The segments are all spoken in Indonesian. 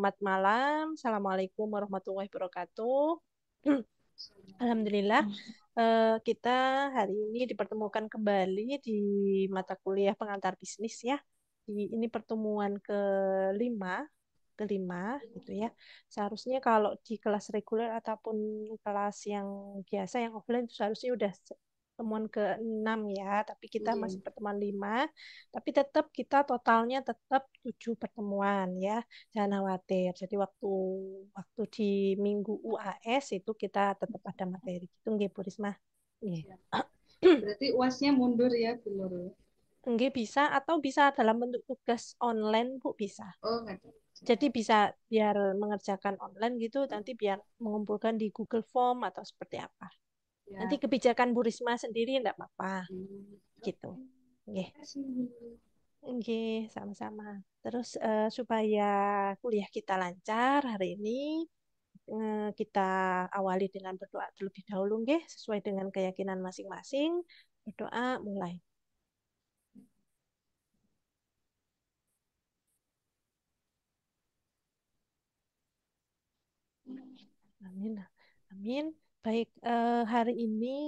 Selamat malam. Assalamualaikum warahmatullahi wabarakatuh. Alhamdulillah, kita hari ini dipertemukan kembali di mata kuliah pengantar bisnis ya. Ini pertemuan kelima gitu ya. Seharusnya kalau di kelas reguler ataupun kelas yang biasa yang offline itu seharusnya udah pertemuan ke-6 ya, tapi kita Iya. masih pertemuan 5. Tapi tetap kita totalnya tetap 7 pertemuan ya. Jangan khawatir. Jadi waktu waktu di minggu UAS itu kita tetap ada materi. Gitu nggih Bu Risma. Nggih. Siap. Berarti UASnya mundur ya, Bu Nurul? Nggih bisa atau bisa dalam bentuk tugas online Bu bisa. Oh, nggak ada. Jadi bisa biar mengerjakan online gitu, nanti biar mengumpulkan di Google Form atau seperti apa. Nanti Ya. kebijakan Bu Risma sendiri enggak apa-apa gitu. Oke. Nggih. Terima kasih. Nggih, sama-sama. Terus supaya kuliah kita lancar hari ini, kita awali dengan berdoa terlebih dahulu nggih, sesuai dengan keyakinan masing-masing. Berdoa mulai. Amin. Amin. Baik, hari ini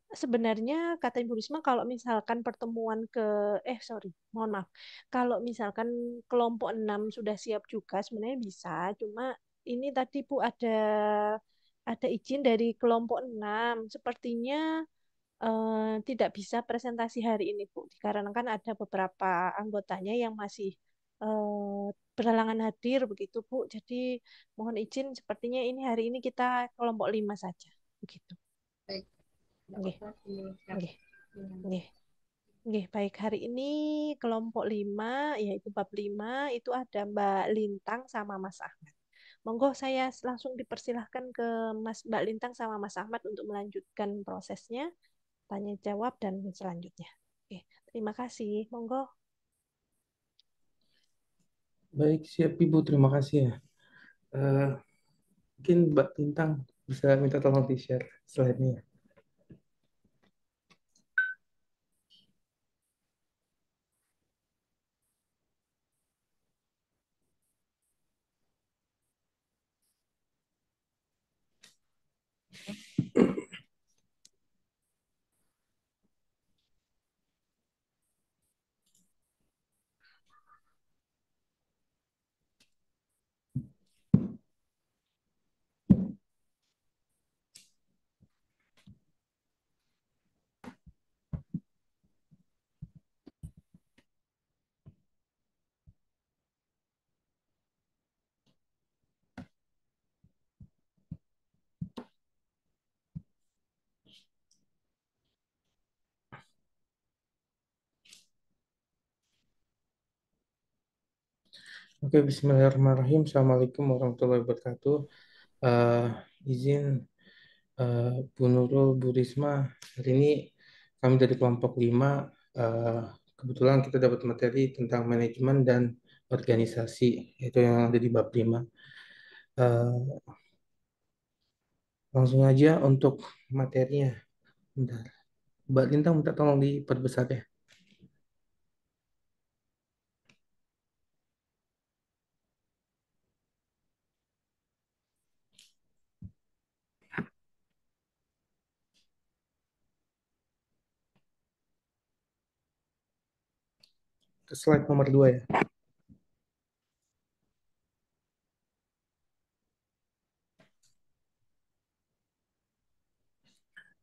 sebenarnya kata Ibu Risma kalau misalkan pertemuan sorry, mohon maaf. Kalau misalkan kelompok 6 sudah siap juga sebenarnya bisa, cuma ini tadi Bu ada izin dari kelompok 6. Sepertinya tidak bisa presentasi hari ini Bu, dikarenakan ada beberapa anggotanya yang masih berhalangan hadir begitu Bu. Jadi mohon izin sepertinya ini hari ini kita kelompok 5 saja. Begitu. Baik, nggak Nggih, apa-apa. Siap. nggih, Iya. nggih. Nggih, baik. Hari ini kelompok 5, yaitu bab 5, itu ada Mbak Lintang sama Mas Ahmad. Monggo saya langsung dipersilahkan ke Mbak Lintang sama Mas Ahmad untuk melanjutkan prosesnya, tanya jawab, dan selanjutnya. Oke, terima kasih. Monggo. Baik, siap Ibu. Terima kasih ya. Eh, Mungkin Mbak Tintang bisa minta tolong di-share slide-nya. Oke, Bismillahirrahmanirrahim. Assalamualaikum warahmatullahi wabarakatuh. Eh, izin Bu Nurul, Bu Risma, hari ini kami dari kelompok 5, eh, kebetulan kita dapat materi tentang manajemen dan organisasi, itu yang ada di bab 5. Eh, Langsung aja untuk materinya. Bentar. Mbak Lintang minta tolong diperbesar ya. Ke slide nomor 2 ya.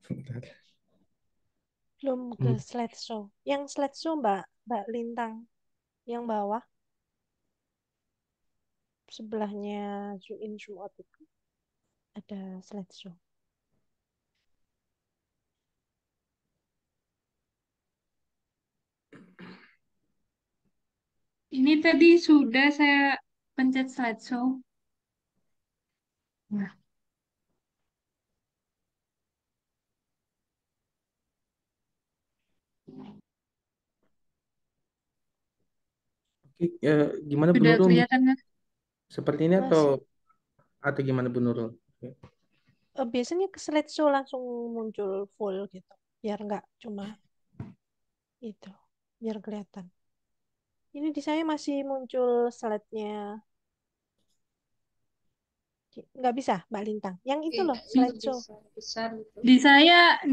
Bentar. Belum ke Hmm. slideshow. Yang slideshow Mbak Lintang, yang bawah, sebelahnya zoom in, zoom out itu ada slideshow. Ini tadi sudah saya pencet slideshow. Nah, Oke, gimana Bu sudah Nurul? kelihatan kan? Seperti ini Masih atau gimana Bu Nurul? biasanya ke slideshow langsung muncul full gitu. Biar nggak cuma itu, biar kelihatan. Ini di saya masih muncul slide-nya. Nggak bisa, Mbak Lintang. Yang itu loh, Di, Itu slideshow. bisa besar gitu. di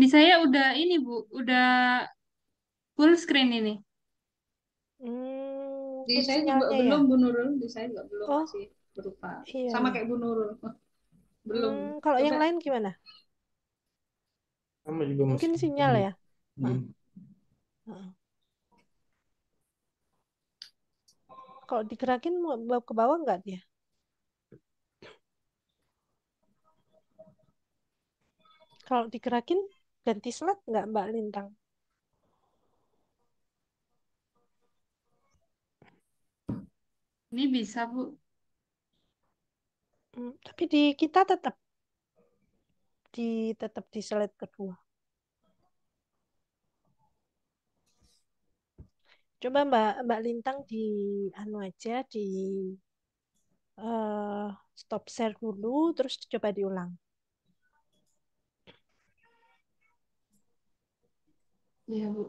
saya udah ini Bu, udah full screen ini. Di Full saya juga sinyalnya ya. belum Bu Nurul, di saya juga belum, Oh, masih berupa iya sama ya. kayak Bu Nurul. Belum. Kalau yang Coba. lain gimana? Sama juga Mungkin masih. sinyal ya. Heeh, Hmm. heeh. Kalau digerakin mau bawa ke bawah nggak dia? Kalau digerakin ganti slide nggak Mbak Lintang? Ini bisa Bu. Tapi di kita tetap di slide kedua. Coba Mbak Lintang di anu aja di eh, stop share dulu, terus coba diulang. Iya Bu.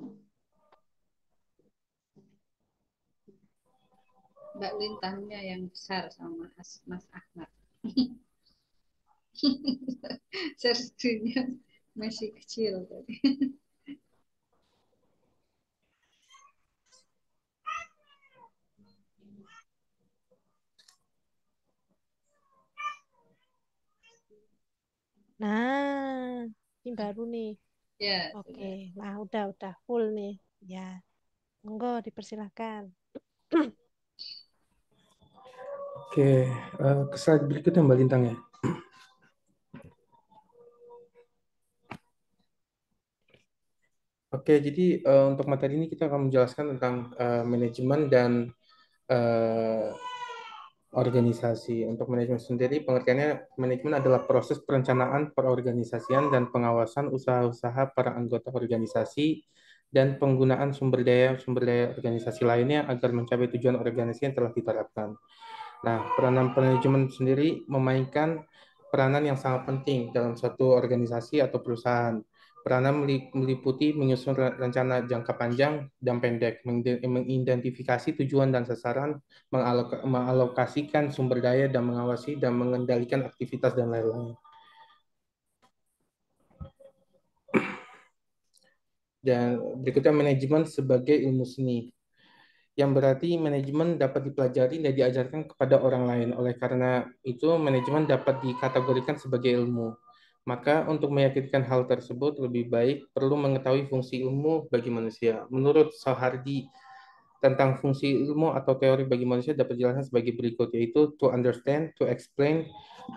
Mbak Lintangnya yang besar sama Mas Ahmad. Sertinya masih kecil tadi. Nah, ini baru nih. Ya, Oke, sudah. nah udah full nih. Ya, monggo dipersilahkan. Oke, ke slide berikutnya Mbak Lintang ya. Oke, jadi untuk materi ini kita akan menjelaskan tentang manajemen dan eh, organisasi. Untuk manajemen sendiri, pengertiannya manajemen adalah proses perencanaan, perorganisasian, dan pengawasan usaha-usaha para anggota organisasi dan penggunaan sumber daya organisasi lainnya agar mencapai tujuan organisasi yang telah diterapkan. Nah, peranan manajemen sendiri memainkan peranan yang sangat penting dalam suatu organisasi atau perusahaan. Peranan meliputi menyusun rencana jangka panjang dan pendek, mengidentifikasi tujuan dan sasaran, mengalokasikan sumber daya dan mengawasi dan mengendalikan aktivitas dan lain-lain. Dan berikutnya manajemen sebagai ilmu seni, yang berarti manajemen dapat dipelajari dan diajarkan kepada orang lain. Oleh karena itu, manajemen dapat dikategorikan sebagai ilmu. Maka untuk meyakinkan hal tersebut lebih baik perlu mengetahui fungsi ilmu bagi manusia. Menurut Soehardi, tentang fungsi ilmu atau teori bagi manusia dapat dijelaskan sebagai berikut, yaitu to understand, to explain,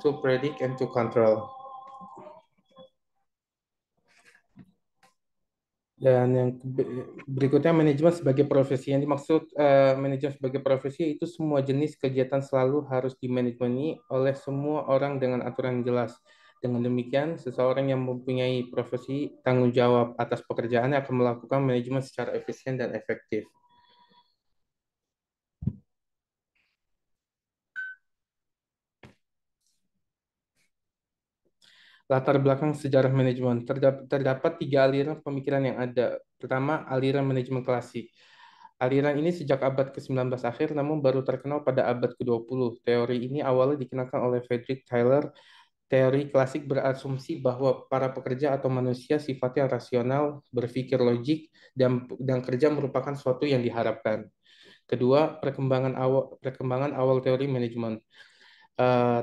to predict, and to control. Dan yang berikutnya manajemen sebagai profesi. Yang dimaksud manajemen sebagai profesi itu semua jenis kegiatan selalu harus dimanajemeni oleh semua orang dengan aturan yang jelas. Dengan demikian, seseorang yang mempunyai profesi tanggung jawab atas pekerjaannya akan melakukan manajemen secara efisien dan efektif. Latar belakang sejarah manajemen. Terdapat tiga aliran pemikiran yang ada. Pertama, aliran manajemen klasik. Aliran ini sejak abad ke-19 akhir, namun baru terkenal pada abad ke-20. Teori ini awalnya dikenalkan oleh Frederick Taylor. Teori klasik berasumsi bahwa para pekerja atau manusia sifatnya rasional, berpikir logik, dan kerja merupakan suatu yang diharapkan. Kedua, perkembangan awal teori manajemen.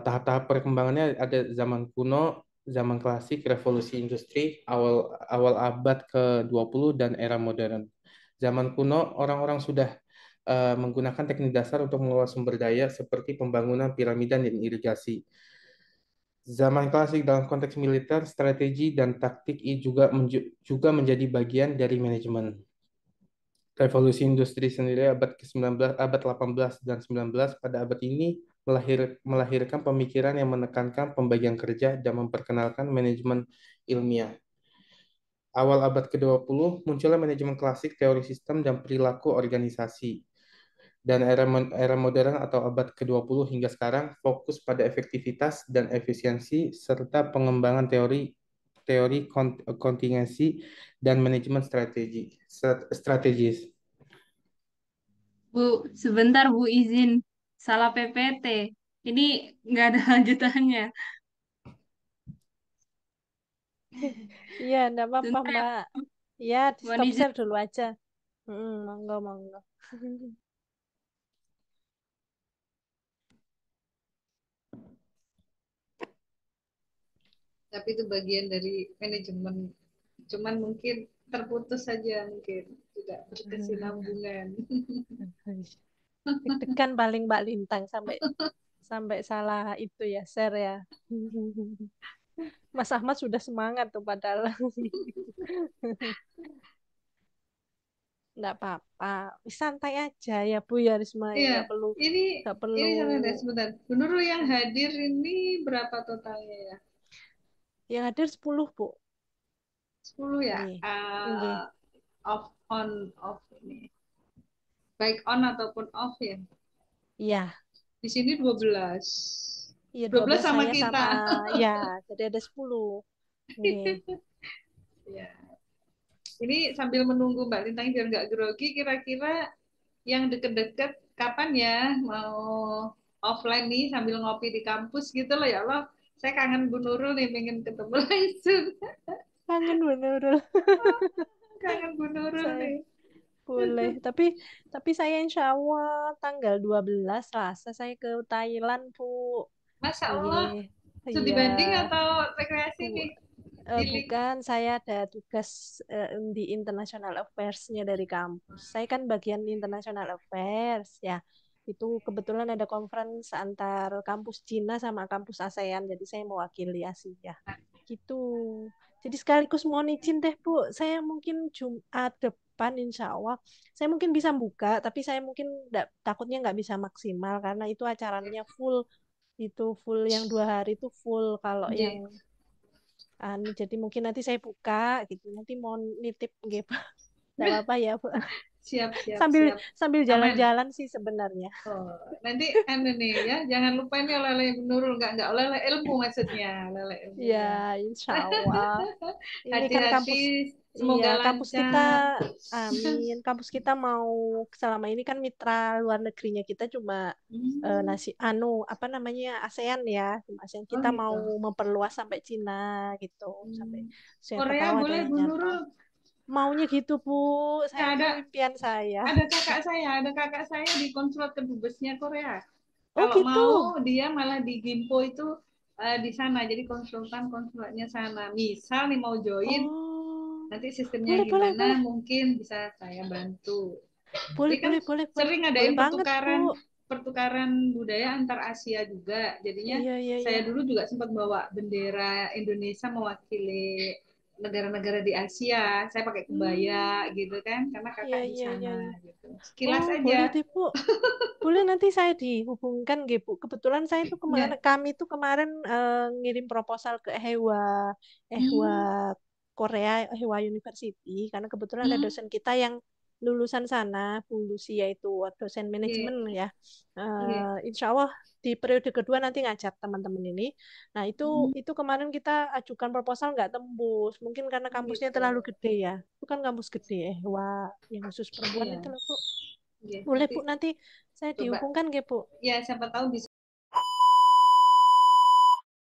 Tahap-tahap perkembangannya ada zaman kuno, zaman klasik, revolusi industri, awal awal abad ke-20 dan era modern. Zaman kuno, orang-orang sudah menggunakan teknik dasar untuk mengelola sumber daya seperti pembangunan piramida dan irigasi. Zaman klasik dalam konteks militer, strategi dan taktik juga menjadi bagian dari manajemen. Revolusi industri sendiri abad ke-19, abad 18 dan 19 pada abad ini melahirkan pemikiran yang menekankan pembagian kerja dan memperkenalkan manajemen ilmiah. Awal abad ke-20 munculnya manajemen klasik, teori sistem dan perilaku organisasi. Dan era modern atau abad ke-20 hingga sekarang fokus pada efektivitas dan efisiensi serta pengembangan teori teori kontingensi dan manajemen strategis. Bu, sebentar Bu izin. Salah PPT. Ini nggak ada lanjutannya. Iya, enggak apa-apa, Sebentar ya, Mbak. Ya, di Mohon stop izin. share dulu aja. Monggo, monggo. Tapi itu bagian dari manajemen. Cuman mungkin terputus saja, mungkin tidak berkesinambungan. Deg-degan paling Mbak Lintang sampai sampai salah itu ya, share ya. Mas Ahmad sudah semangat tuh padahal. Enggak apa-apa. Santai aja ya Bu ya Risma ya. Iya, Enggak perlu ini enggak perlu ini sebentar. Bu Nurul yang hadir ini berapa totalnya ya? yang hadir 10 Bu. 10 ya? Nggih. Nggih. Off ini. Baik on ataupun off ya. Iya. Di sini 12. Iya 12 12 sama saya sama kita. ya, jadi ada 10. Nggih. Ya. Ini sambil menunggu Mbak Lintang biar nggak grogi, kira-kira yang deket-deket kapan ya mau offline nih sambil ngopi di kampus gitu loh ya Allah. Saya kangen Bu Nurul nih, pengen ketemu langsung. Kangen bener. Kangen Bu Nurul Saya nih. boleh. Tapi saya insya Allah tanggal 12 Selasa saya ke Thailand, Bu. Masa Allah, Nggih. studi Iya. banding atau rekreasi Bu, nih? Healing. bukan, saya ada tugas di International Affairs-nya dari kampus. Saya kan bagian International Affairs, ya. Itu kebetulan ada conference antar kampus Cina sama kampus ASEAN, jadi saya mewakili Asia. Gitu. Jadi sekaligus mohon izin deh, Bu. Saya mungkin Jumat depan, insya Allah, saya mungkin bisa buka, tapi saya mungkin takutnya nggak bisa maksimal karena itu acaranya full. Itu full yang 2 hari itu full. Kalau yang Oke. jadi mungkin nanti saya buka gitu. Nanti mau nitip nggih, Pak. Tidak apa-apa ya, Bu. Sambil Siap. sambil Aman. jalan-jalan sih sebenarnya. Oh, nanti nih ya, jangan lupa ini oleh-oleh Bu Nurul, nggak oleh-oleh ilmu maksudnya, oleh-oleh Ya, ilmunya. insya Allah. Ini kan Hati-hati, iya, semoga kampus kita, lancar. amin. Kampus kita mau selama ini kan mitra luar negerinya kita cuma Hmm, apa namanya ASEAN ya, cuma ASEAN. oh Kita mau gitu. memperluas sampai Cina gitu, sampai Hmm. siapa Korea tahu ada boleh yang Bu nyantol. Nurul. Maunya gitu, Bu. Ya, Saya itu impian saya. ada kakak saya di konsulat kedubesnya Korea. Oh Kalau gitu. mau dia malah di Gimpo itu di sana, jadi konsultan konsulatnya sana. Misal nih mau join, Oh, nanti sistemnya boleh, boleh, gimana boleh. mungkin bisa saya bantu. Boleh, Jadi kan boleh, boleh, boleh. sering Boleh ngadain banget, Bu. pertukaran budaya antar Asia juga. Jadinya Iya, iya, iya. saya dulu juga sempat bawa bendera Indonesia mewakili negara-negara di Asia. Saya pakai kebaya Hmm, gitu kan, karena iya, kakak di iya, iya, sana iya. gitu. Sekilas Oh, boleh aja. deh, Bu. Boleh nanti saya dihubungkan, gitu, Bu. Kebetulan saya itu Ya. kami itu kemarin ngirim proposal ke Ehwa Hmm, Korea, Ehwa University, karena kebetulan ada hmm, dosen kita yang lulusan sana, Bu Lucy, yaitu dosen oke, manajemen ya. oke. Insya Allah di periode kedua nanti ngajak teman-teman ini. Nah, Hmm, itu kemarin kita ajukan proposal nggak tembus. Mungkin karena kampusnya gitu. terlalu gede ya. Itu kan kampus gede, Ehwa yang khusus perempuan Iya, itu loh, Bu. iya. Boleh Nanti Bu, nanti saya coba dihubungkan nggih Bu. ya siapa tahu bisa